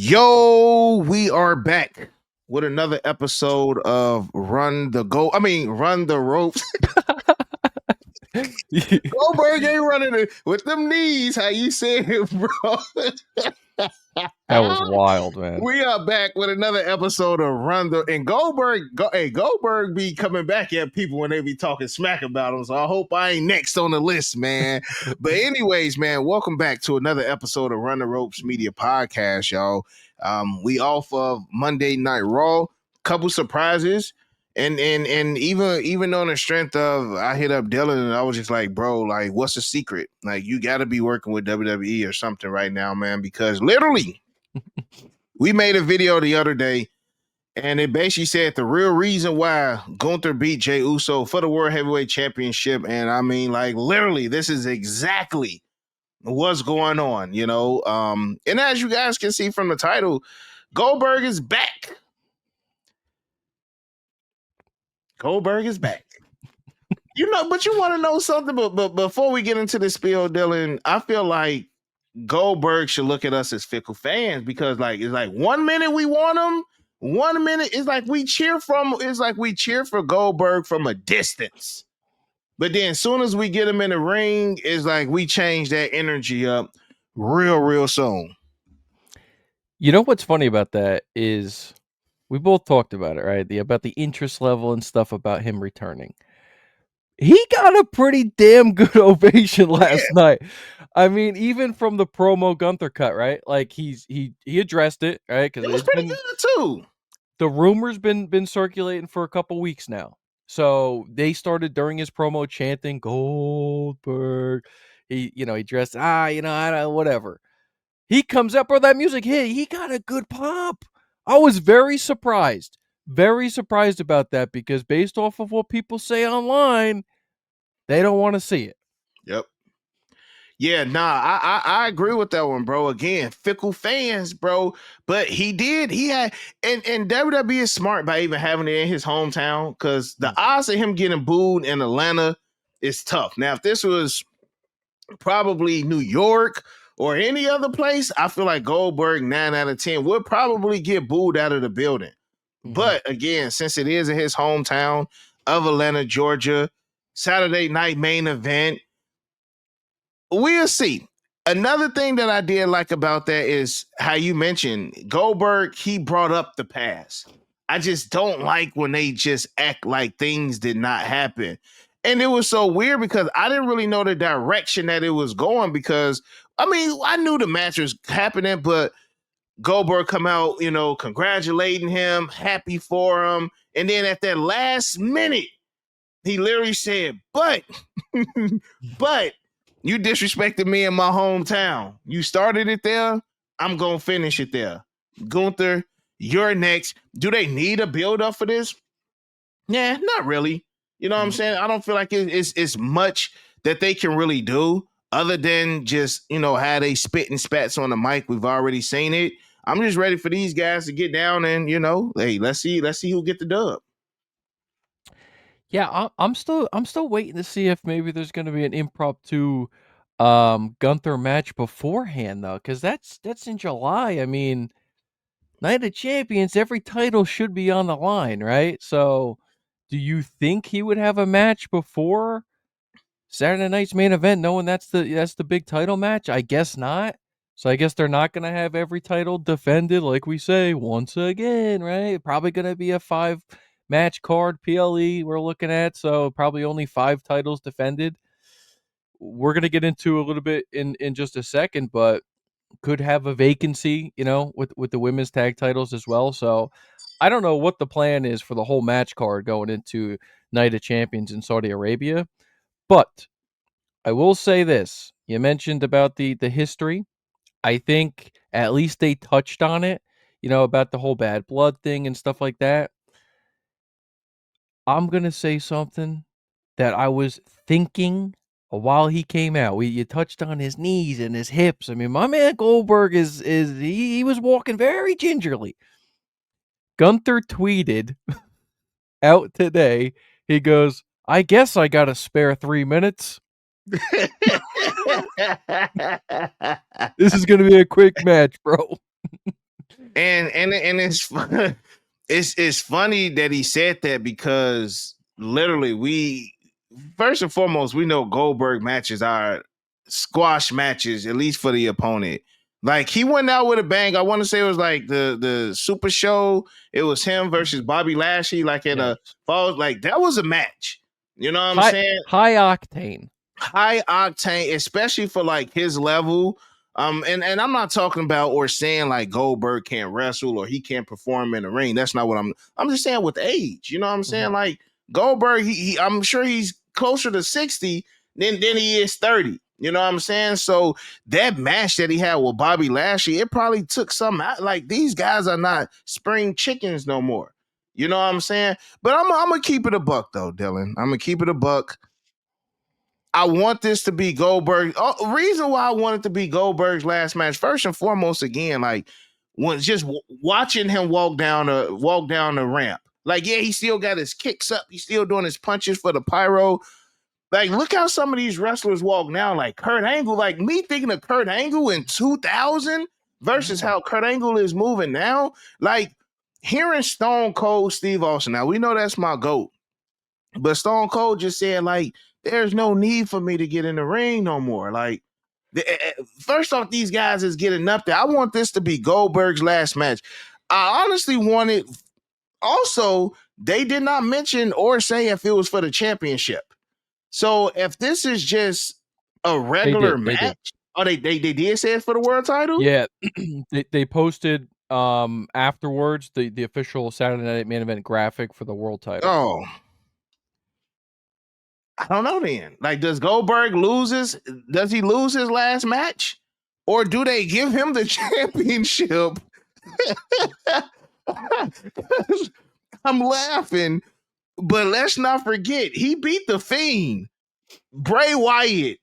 Yo, we are back with another episode of Run the Ropes. Goldberg ain't running it with them knees. How you say it, bro? That was wild, man. We are back with another episode of Run the and Goldberg be coming back at people when they be talking smack about him. So I hope I ain't next on the list, man. But anyways, man, welcome back to another episode of Run the Ropes Media Podcast, y'all. We off of Monday Night Raw, couple surprises. And even on the strength of I hit up Dylan and I was just like, bro, like, what's the secret? Like, you got to be working with WWE or something right now, man, because literally we made a video the other day and it basically said the real reason why Gunther beat Jey Uso for the World Heavyweight Championship. And I mean, like, literally, this is exactly what's going on, you know? And as you guys can see from the title, Goldberg is back. Goldberg is back. You know, but you want to know something, but before we get into the spiel, Dylan, I feel like Goldberg should look at us as fickle fans because like it's like 1 minute we want him, 1 minute it's like we cheer for Goldberg from a distance. But then as soon as we get him in the ring, it's like we change that energy up real soon. You know what's funny about that is we both talked about it, right? About the interest level and stuff about him returning. He got a pretty damn good ovation last night. I mean, even from the promo Gunther cut, right? Like he addressed it, right? Because it was pretty good too. The rumors been circulating for a couple weeks now. So they started during his promo chanting Goldberg. He dressed, whatever. He comes up with that music hit. He got a good pop. I was very surprised about that because based off of what people say online, they don't want to see it. Yep. Yeah, I agree with that one, bro. Again, fickle fans, bro. But he had, and WWE is smart by even having it in his hometown because the odds of him getting booed in Atlanta is tough. Now, if this was probably New York or any other place, I feel like Goldberg 9 out of 10 would probably get booed out of the building. Mm-hmm. But again, since it is in his hometown of Atlanta, Georgia, Saturday night main event, we'll see. Another thing that I did like about that is how you mentioned Goldberg, he brought up the past. I just don't like when they just act like things did not happen. And it was so weird because I didn't really know the direction that it was going because, I mean, I knew the match was happening, but Goldberg come out, congratulating him, happy for him. And then at that last minute, he literally said, but you disrespected me in my hometown. You started it there. I'm going to finish it there. Gunther, you're next. Do they need a build up for this? Nah, not really. You know what I'm saying? I don't feel like it's much that they can really do other than just, how they spit and spats on the mic. We've already seen it. I'm just ready for these guys to get down and, hey, let's see who get the dub. Yeah, I'm still waiting to see if maybe there's going to be an impromptu Gunther match beforehand though, because that's in July. I mean, Night of Champions, every title should be on the line, right? So, do you think he would have a match before Saturday night's main event, knowing that's the big title match? I guess not. So I guess they're not going to have every title defended, like we say, once again, right? Probably going to be a 5-match card, PLE we're looking at, so probably only 5 titles defended. We're going to get into a little bit in just a second, but could have a vacancy, with the women's tag titles as well. So I don't know what the plan is for the whole match card going into Night of Champions in Saudi Arabia. But I will say this. You mentioned about the history. I think at least they touched on it, about the whole bad blood thing and stuff like that. I'm going to say something that I was thinking while he came out. You touched on his knees and his hips. I mean, my man Goldberg he was walking very gingerly. Gunther tweeted out today. He goes, "I guess I got a spare 3 minutes. This is going to be a quick match, bro." And it's it's funny that he said that because literally we first and foremost we know Goldberg matches are squash matches at least for the opponent. Like he went out with a bang. I want to say it was like the Super Show. It was him versus Bobby Lashley, like in a Yes. falls. Like that was a match. You know what I'm High saying? high octane. High octane, especially for like his level. And I'm not talking about or saying like Goldberg can't wrestle or he can't perform in the ring. That's not what I'm just saying with age. You know what I'm saying? Mhm. Like Goldberg, I'm sure he's closer to 60 than he is 30. You know what I'm saying? So that match that he had with Bobby Lashley, it probably took some out. Like these guys are not spring chickens no more. You know what I'm saying? But I'm gonna keep it a buck though, Dylan. I'm gonna keep it a buck. I want this to be Goldberg. Oh, reason why I want it to be Goldberg's last match, first and foremost, again, like when just watching him walk down the ramp. Like, yeah, he still got his kicks up. He's still doing his punches for the pyro. Like, look how some of these wrestlers walk now. Like Kurt Angle. Like me thinking of Kurt Angle in 2000 versus Yeah. how Kurt Angle is moving now. Like hearing Stone Cold Steve Austin. Now we know that's my goat. But Stone Cold just said, like, there's no need for me to get in the ring no more. Like, first off, these guys is getting up there. I want this to be Goldberg's last match. I honestly wanted, also, they did not mention or say if it was for the championship. So if this is just a They regular did. They did. match, oh, they did say it's for the world title? Yeah. They posted afterwards the official Saturday Night Main Event graphic for the world title. Oh, I don't know then. Like, does Goldberg does he lose his last match? Or do they give him the championship? I'm laughing, but let's not forget he beat the Fiend, Bray Wyatt,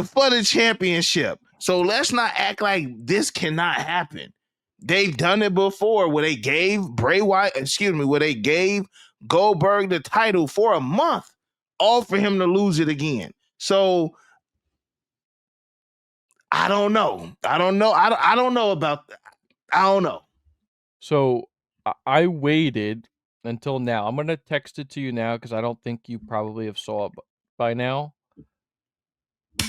for the championship. So let's not act like this cannot happen. They've done it before where they gave where they gave Goldberg the title for a month, all for him to lose it again. So I don't know. I don't know. I don't know about that. I don't know. So I waited until now. I'm gonna text it to you now because I don't think you probably have saw it by now.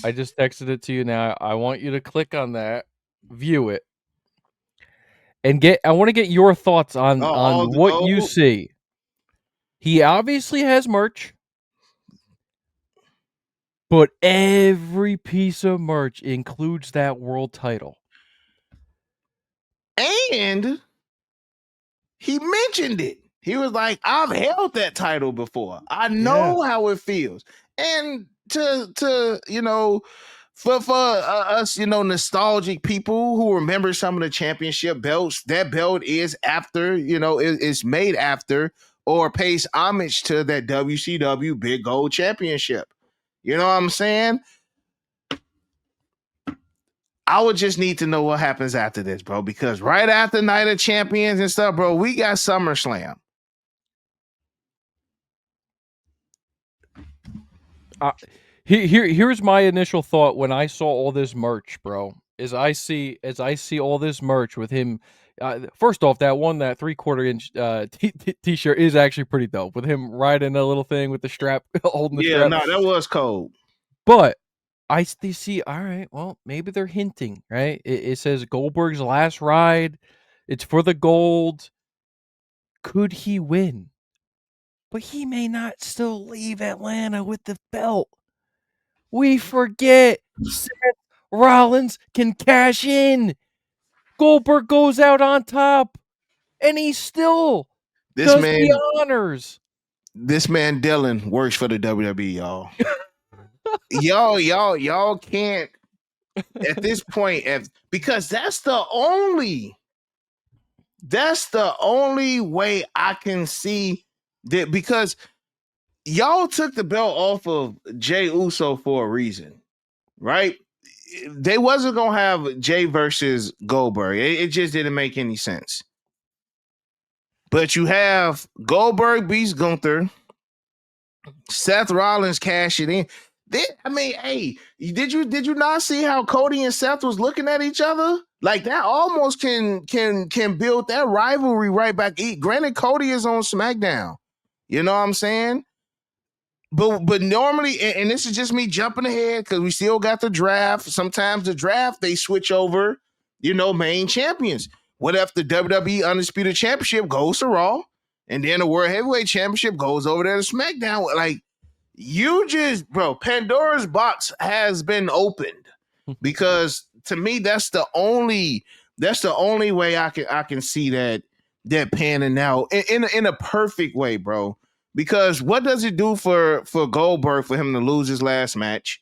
I just texted it to you now. I want you to click on that, view it, and get. I want to get your thoughts Oh, on all the what you gold. see. He obviously has merch, but every piece of merch includes that world title. And he mentioned it. He was like, I've held that title before. I Yeah. know how it feels. And to for us, nostalgic people who remember some of the championship belts, that belt is after, it's made after or pays homage to that WCW Big Gold Championship. You know what I'm saying? I would just need to know what happens after this, bro, because right after Night of Champions and stuff, bro, we got SummerSlam. Here's my initial thought when I saw all this merch, bro. As I see all this merch with him. First off, that 3/4 inch t-shirt is actually pretty dope with him riding a little thing with the strap, holding the Yeah, strap. no, that was cold. But see. All right, well, maybe they're hinting, right? It says Goldberg's last ride. It's for the gold. Could he win? But he may not still leave Atlanta with the belt. We forget Seth Rollins can cash in. Goldberg goes out on top, and he still This does the man, honors. this man Dylan works for the WWE, y'all. y'all can't at this point because that's the only way I can see that, because y'all took the belt off of Jay Uso for a reason, right? They wasn't gonna have Jay versus Goldberg. It just didn't make any sense. But you have Goldberg beats Gunther, Seth Rollins cashing in. I mean, hey, did you not see how Cody and Seth was looking at each other? Like that almost can build that rivalry right back. Granted, Cody is on SmackDown. You know what I'm saying? But normally, and this is just me jumping ahead because we still got the draft. Sometimes the draft they switch over, main champions. What if the WWE Undisputed Championship goes to Raw, and then the World Heavyweight Championship goes over there to SmackDown? Like bro, Pandora's box has been opened because to me that's the only way I can see that panning out in a perfect way, bro. Because what does it do for Goldberg for him to lose his last match?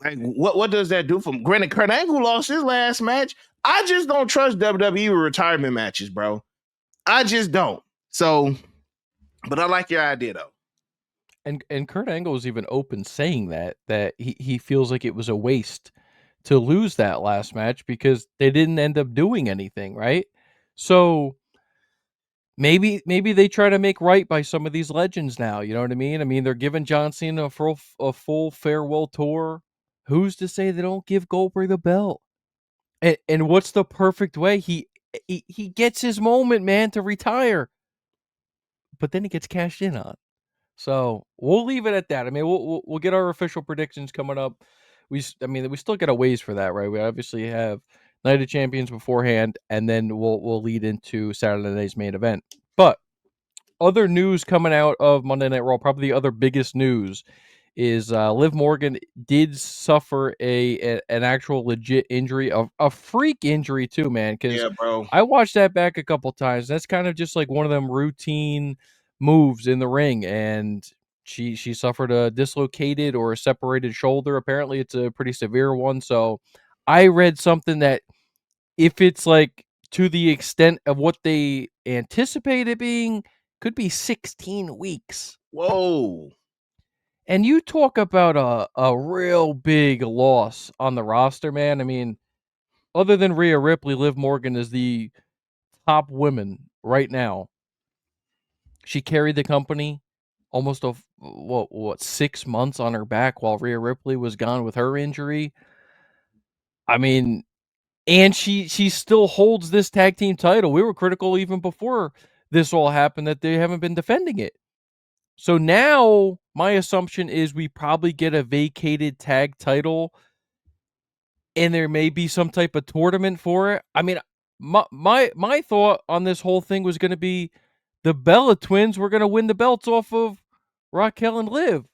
Like what does that do for him? Granted, Kurt Angle lost his last match. I just don't trust WWE with retirement matches, bro. I just don't. So, but I like your idea though. And Kurt Angle was even open saying that he feels like it was a waste to lose that last match because they didn't end up doing anything, right? So maybe they try to make right by some of these legends now. You know what I mean? I mean, they're giving John Cena a full farewell tour. Who's to say they don't give Goldberg the belt? And what's the perfect way? He gets his moment, man, to retire, but then he gets cashed in on. So we'll leave it at that. I mean, we'll get our official predictions coming up. We still got a ways for that, right? We obviously have Night of Champions beforehand, and then we'll lead into Saturday night's main event. But other news coming out of Monday Night Raw, probably the other biggest news is Liv Morgan did suffer an actual legit injury, a freak injury too, man. Because Yeah, bro. I watched that back a couple times. That's kind of just like one of them routine moves in the ring, and she suffered a dislocated or a separated shoulder. Apparently, it's a pretty severe one. So I read something that if it's like to the extent of what they anticipate it being, could be 16 weeks. Whoa. And you talk about a real big loss on the roster, man. I mean, other than Rhea Ripley, Liv Morgan is the top woman right now. She carried the company almost what 6 months on her back while Rhea Ripley was gone with her injury. I mean, and she still holds this tag team title. We were critical even before this all happened that they haven't been defending it. So now my assumption is we probably get a vacated tag title and there may be some type of tournament for it. I mean, my thought on this whole thing was going to be the Bella twins were going to win the belts off of Raquel and Liv.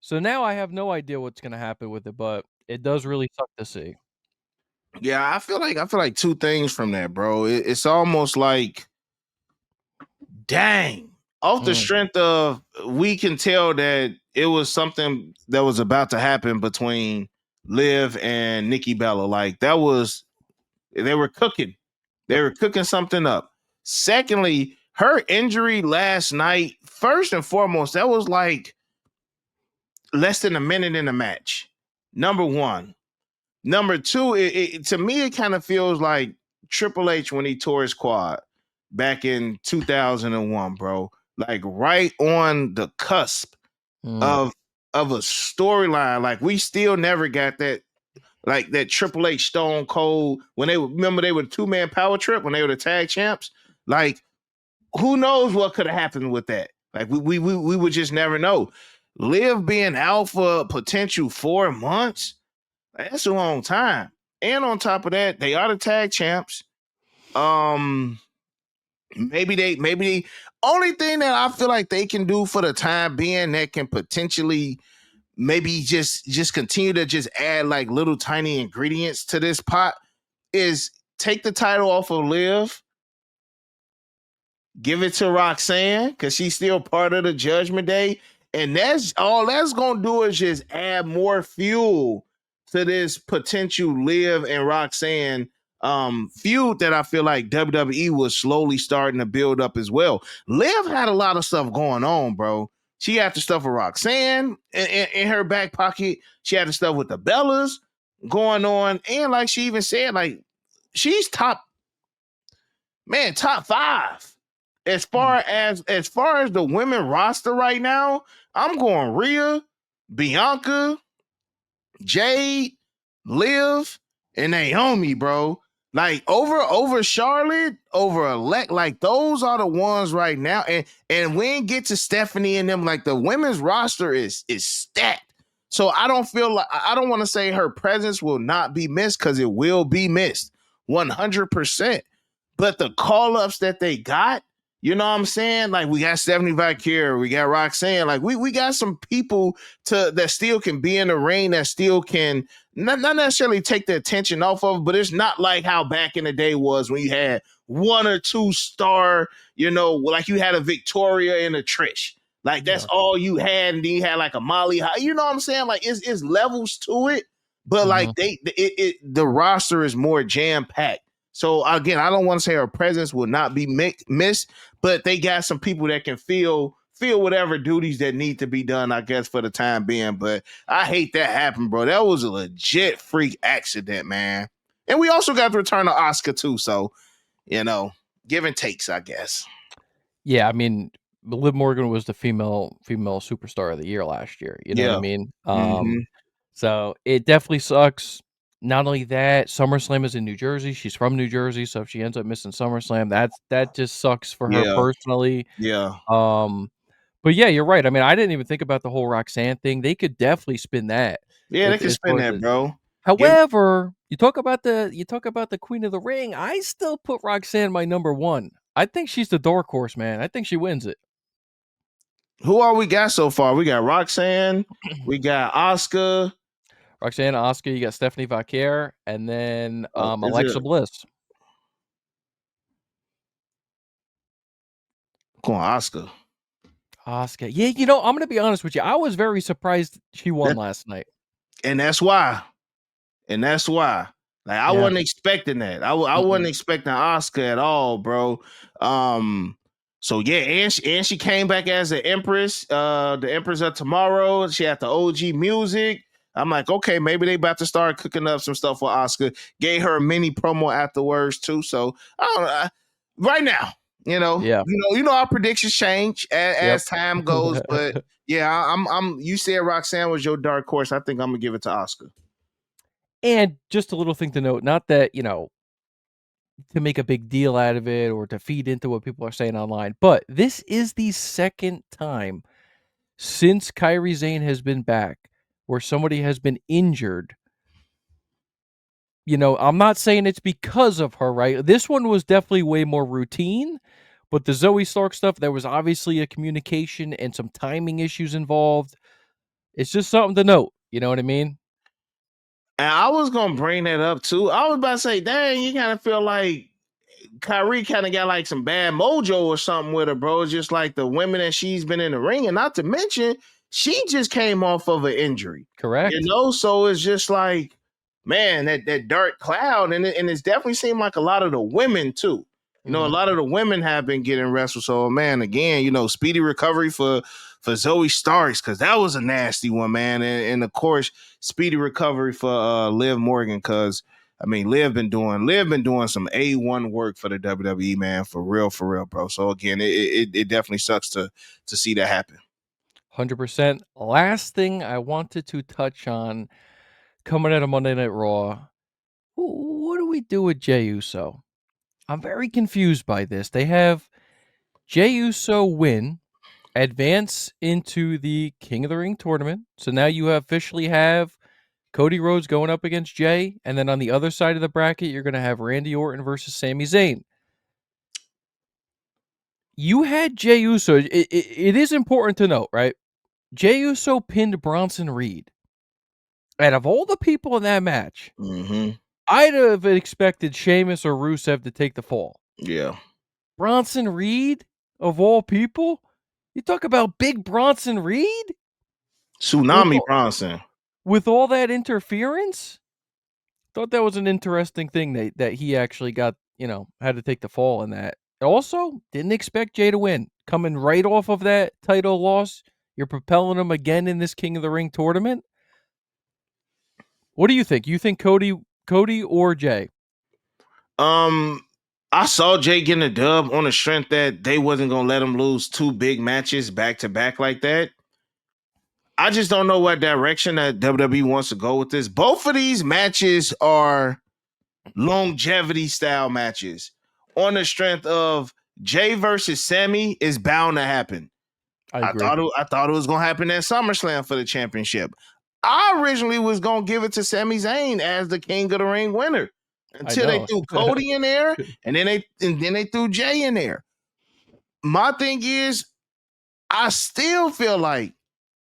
So now I have no idea what's going to happen with it, but it does really suck to see. Yeah, I feel like two things from that, bro. It's almost like, dang, off the Mm. strength of we can tell that it was something that was about to happen between Liv and Nikki Bella. Like they were cooking. They Yep. were cooking something up. Secondly, her injury last night, first and foremost, that was like less than a minute in the match. Number one. Number two, to me, it kind of feels like Triple H when he tore his quad back in 2001, bro. Like right on the cusp Mm. of a storyline. Like we still never got that, like that Triple H Stone Cold when they were 2-man power trip when they were the tag champs. Like who knows what could have happened with that? Like we would just never know. Liv being out for potential 4 months. That's a long time. And on top of that, they are the tag champs. Um, maybe only thing that I feel like they can do for the time being that can potentially maybe just continue to just add like little tiny ingredients to this pot is take the title off of Liv, give it to Roxanne because she's still part of the Judgment Day, and that's all that's gonna do is just add more fuel to this potential Liv and Roxanne feud that I feel like WWE was slowly starting to build up as well. Liv had a lot of stuff going on, bro. She had the stuff with Roxanne in her back pocket. She had the stuff with the Bellas going on, and like she even said, like she's top 5 as far as the women roster right now, I'm going Rhea, Bianca, Jade, Liv, and Naomi, bro. Like over Charlotte, over Elect, like those are the ones right now. And we ain't get to Stephanie and them. Like the women's roster is stacked. So I don't feel like I don't want to say her presence will not be missed because it will be missed 100%. But the call ups that they got, you know what I'm saying? Like we got Stephanie Valkyrie, we got Roxanne. Like we got some people that still can be in the ring, that still can not necessarily take the attention off of, but it's not like how back in the day was when you had one or two star, like you had a Victoria and a Trish. Like that's Yeah. all you had, and then you had like a Molly. You know what I'm saying? Like it's levels to it, but like Mhm. the roster is more jam packed. So again, I don't want to say her presence will not be missed, but they got some people that can feel whatever duties that need to be done, I guess, for the time being. But I hate that happened, bro. That was a legit freak accident, man. And we also got to return to Oscar too. So, give and takes, I guess. Yeah, I mean, Liv Morgan was the female superstar of the year last year. You know what I Yeah. mean? Mm-hmm. So it definitely sucks. Not only that, SummerSlam is in New Jersey. She's from New Jersey, so if she ends up missing SummerSlam, that just sucks for her Yeah. personally. Yeah. Um, but yeah, you're right. I mean, I didn't even think about the whole Roxanne thing. They could definitely spin that Yeah, they with can as spin far as that, the. bro. Give However, you talk about the Queen of the Ring. I still put Roxanne my number one. I think she's the dark horse, man. I think she wins it. Who all we got so far? We got Roxanne, we got Oscar. Roxanne, Oscar, you got Stephanie Valkyrie, and then Is Alexa it Bliss. Come on, Oscar? Oscar. Yeah, I'm gonna be honest with you. I was very surprised she won That last night. and that's why. And that's why. Like I Yeah. wasn't expecting that. I wasn't Mm-mm. expecting Oscar at all, bro. Um. So yeah, and she came back as the Empress. The Empress of Tomorrow. She had the OG music. I'm like, okay, maybe they about to start cooking up some stuff for Oscar. Gave her a mini promo afterwards too. So I don't know. Right now, Yeah. our predictions change Yep. as time goes. But yeah, I'm. You said Roxanne was your dark horse. I think I'm gonna give it to Oscar. And just a little thing to note, not that, to make a big deal out of it or to feed into what people are saying online, but this is the second time since Kyrie Zane has been back where somebody has been injured. I'm not saying it's because of her, right? This one was definitely way more routine, but the Zoe Stark stuff, there was obviously a communication and some timing issues involved. It's just something to note. You know what I mean? And I was gonna bring that up too. I was about to say, dang, you kind of feel like Kyrie kind of got like some bad mojo or something with her, bro. It's just like the women that she's been in the ring, and not to mention, she just came off of an injury, Correct. So it's just like, man, that dark cloud, and it's definitely seemed like a lot of the women too. A Mhm. lot of the women have been getting wrestled. So, man, again, speedy recovery for Zoe Starks because that was a nasty one, man, and of course, speedy recovery for Liv Morgan because I mean, Liv been doing some A1 work for the WWE, man, for real, bro. So again, it definitely sucks to see that happen. 100%. Last thing I wanted to touch on coming out of Monday Night Raw. What do we do with Jey Uso? I'm very confused by this. They have Jey Uso win, advance into the King of the Ring tournament. So now you officially have Cody Rhodes going up against Jey, and then on the other side of the bracket, you're going to have Randy Orton versus Sami Zayn. You had Jey Uso. It is important to note, right? Jey Uso pinned Bronson Reed. Out of all the people in that match, Mm-hmm. I'd have expected Sheamus or Rusev to take the fall. Yeah. Bronson Reed, of all people? You talk about big Bronson Reed? With Tsunami all, Bronson. with all that interference? Thought that was an interesting thing that he actually got, had to take the fall in that. Also, didn't expect Jay to win. Coming right off of that title loss, you're propelling him again in this King of the Ring tournament. What do you think? You think Cody or Jay? Um, I saw Jay getting a dub on the strength that they wasn't gonna let him lose 2 big matches back to back like that. I just don't know what direction that WWE wants to go with this. Both of these matches are longevity style matches on the strength of Jay versus Sammy is bound to happen. I I agree. thought it was gonna happen at SummerSlam for the championship. I originally was gonna give it to Sami Zayn as the King of the Ring winner I until they know. threw Cody in there, and then they threw Jay in there. My thing is, I still feel like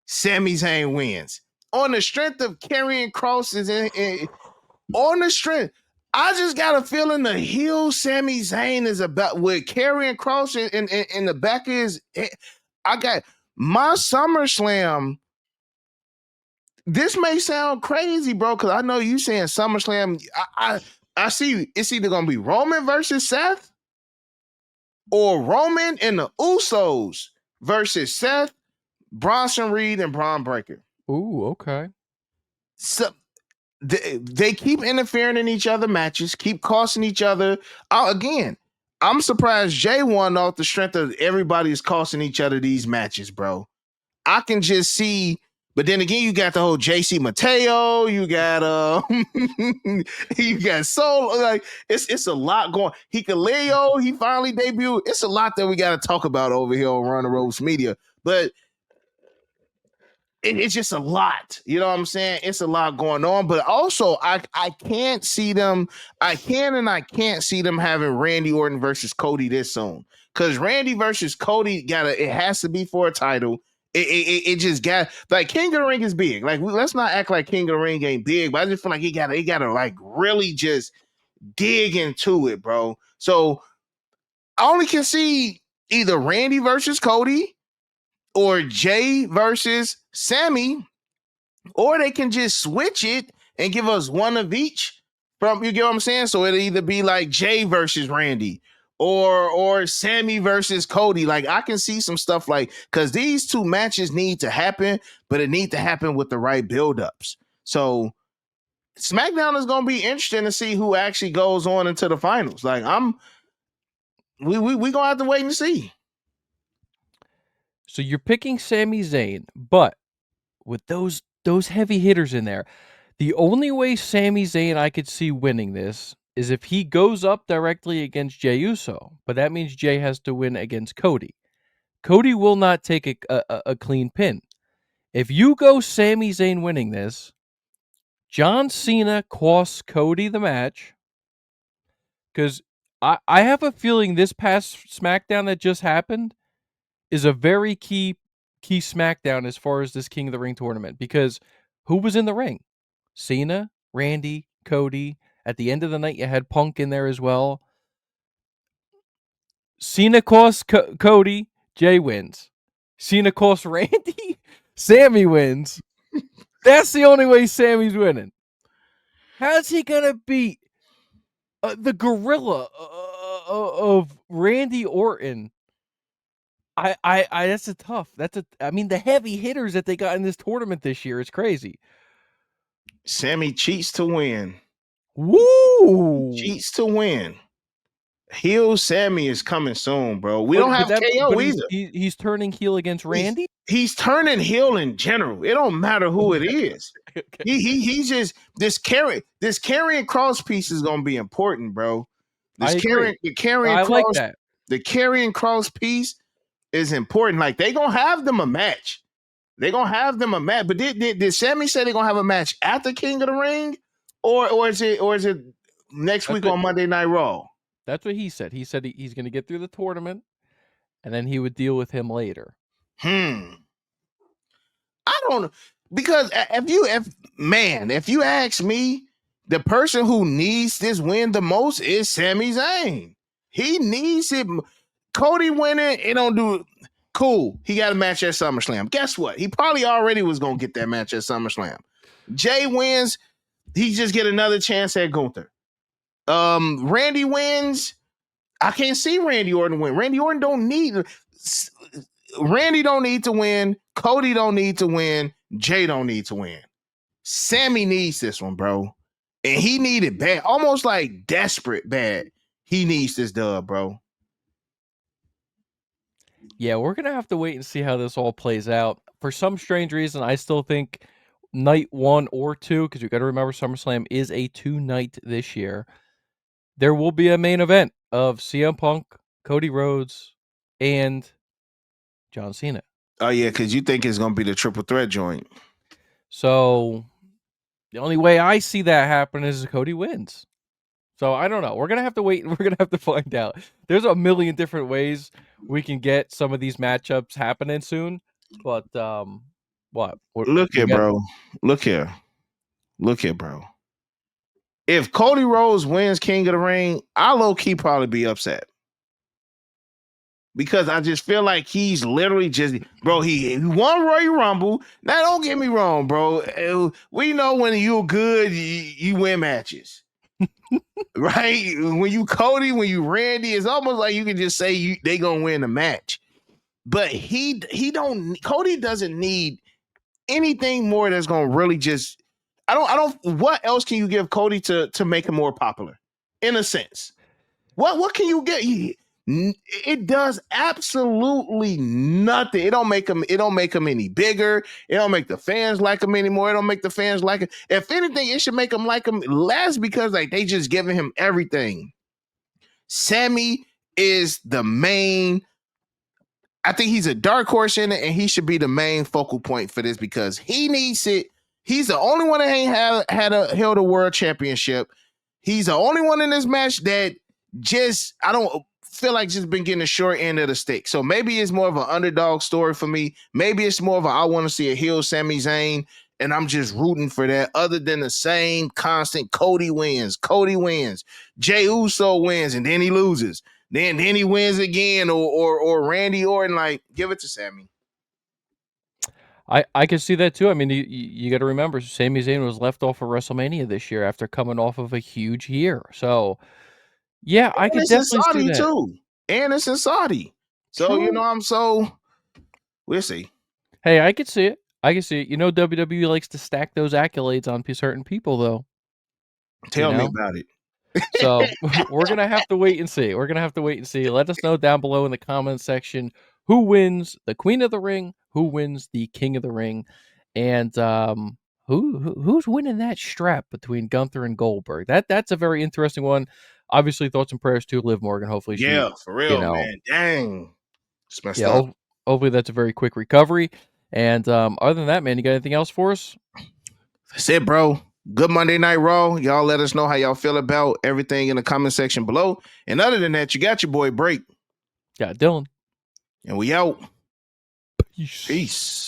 Sami Zayn wins on the strength of carrying crosses on the strength. I just got a feeling the heel Sami Zayn is about with carrying cross in the back of his. I got my SummerSlam. This may sound crazy, bro, because I know you saying SummerSlam. I see it's either gonna be Roman versus Seth or Roman and the Usos versus Seth, Bronson Reed, and Braun Breaker. Ooh, okay. So they keep interfering in each other matches, keep costing each other. Again, I'm surprised Jay won off the strength of everybody is costing each other these matches, bro. I can just see, but then again, you got the whole JC Mateo, you got you got Solo, like it's a lot going. Hikuleo, he finally debuted. It's a lot that we got to talk about over here on Run the Ropes Media, but it's just a lot. You know what I'm saying? It's a lot going on. But also, I can't see them. I can and I can't see them having Randy Orton versus Cody this soon. Because Randy versus Cody it has to be for a title. It just got like King of the Ring is big. Like let's not act like King of the Ring ain't big, but I just feel like he gotta like really just dig into it, bro. So I only can see either Randy versus Cody or Jay versus Sammy, or they can just switch it and give us one of each from, you get what I'm saying? So it'll either be like Jay versus Randy or Sammy versus Cody. Like I can see some stuff like, because these two matches need to happen, but it need to happen with the right buildups. So SmackDown is gonna be interesting to see who actually goes on into the finals. Like we gonna have to wait and see. So you're picking Sami Zayn, but with those heavy hitters in there, the only way Sami Zayn I could see winning this is if he goes up directly against Jey Uso, but that means Jey has to win against Cody. Cody will not take a clean pin. If you go Sami Zayn winning this, John Cena costs Cody the match, because I have a feeling this past SmackDown that just happened is a very key SmackDown as far as this King of the Ring tournament, because who was in the ring? Cena, Randy, Cody. At the end of the night, you had Punk in there as well. Cena costs Cody, Jay wins. Cena costs Randy, Sammy wins. That's the only way Sammy's winning. How's he gonna beat the gorilla of Randy Orton? That's a tough. I mean, the heavy hitters that they got in this tournament this year is crazy. Sammy cheats to win. Woo! Cheats to win. Heel Sammy is coming soon, bro. We don't have KO either. He's turning heel against Randy. He's turning heel in general. It don't matter who it is. Okay. He's just this carrying cross piece is gonna be important, bro. I agree. The carrying I cross, like that. the carrying cross piece is important. Like they gonna have them a match. They gonna have them a match. But did Sammy say they gonna have a match after King of the Ring, or is it next week on Monday Night Raw? That's what he said. He said he's going to get through the tournament, and then he would deal with him later. I don't know, because if you ask me, the person who needs this win the most is Sami Zayn. He needs it. Cody winning, it don't do cool. He got a match at SummerSlam. Guess what? He probably already was gonna get that match at SummerSlam. Jay wins, he just get another chance at Gunther. Randy wins. I can't see Randy Orton win. Randy Orton don't need. Randy don't need to win. Cody don't need to win. Jay don't need to win. Sammy needs this one, bro. And he needed bad, almost like desperate bad. He needs this dub, bro. Yeah, we're gonna have to wait and see how this all plays out. For some strange reason, I still think night 1 or 2, because you got to remember SummerSlam is a 2-night this year. There will be a main event of CM Punk, Cody Rhodes, and John Cena. Oh yeah, because you think it's gonna be the triple threat joint. So the only way I see that happen is Cody wins. So I don't know. We're gonna have to wait and we're gonna have to find out. There's a million different ways we can get some of these matchups happening soon. But what Look you here, got? bro. Look here, bro. If Cody Rhodes wins King of the Ring, I'll low key probably be upset. Because I just feel like he's literally just, bro, he won Royal Rumble. Now, don't get me wrong, bro. We know when you're good, you win matches. Right? When you Cody, when you Randy, it's almost like you can just say they gonna win the match. But Cody doesn't need anything more that's gonna really just, what else can you give Cody to make him more popular? In a sense. What can you get? It does absolutely nothing. It don't make him any bigger. It don't make the fans like him anymore. It don't make the fans like him. If anything, it should make them like him less, because like they just giving him everything. Sammy is the main. I think he's a dark horse in it, and he should be the main focal point for this because he needs it. He's the only one that ain't held a world championship. He's the only one in this match that I don't feel like just been getting the short end of the stick. So maybe it's more of an underdog story for me. Maybe it's more of I want to see a heel Sami Zayn, and I'm just rooting for that. Other than the same constant Cody wins, Jey Uso wins, and then he loses. Then he wins again, or Randy Orton. Like, give it to Sammy. I can see that too. I mean, you got to remember, Sami Zayn was left off of WrestleMania this year after coming off of a huge year. So yeah, I And could it's in definitely see Saudi that. too. And it's in Saudi. So, True. We'll see. Hey, I could see it. I can see it. WWE likes to stack those accolades on certain people, though. You Tell me know? about it. So we're gonna have to wait and see. We're gonna have to wait and see. Let us know down below in the comments section who wins the Queen of the Ring, who wins the King of the Ring, and who's winning that strap between Gunther and Goldberg. That's a very interesting one. Obviously, thoughts and prayers to Liv Morgan. Hopefully, Yeah, for real, know, man. Dang. It's messed yeah. up. Hopefully, that's a very quick recovery. And other than that, man, you got anything else for us? That's it, bro. Good Monday Night Raw. Y'all let us know how y'all feel about everything in the comment section below. And other than that, you got your boy Break. Got Dylan. And we out. Peace. Peace.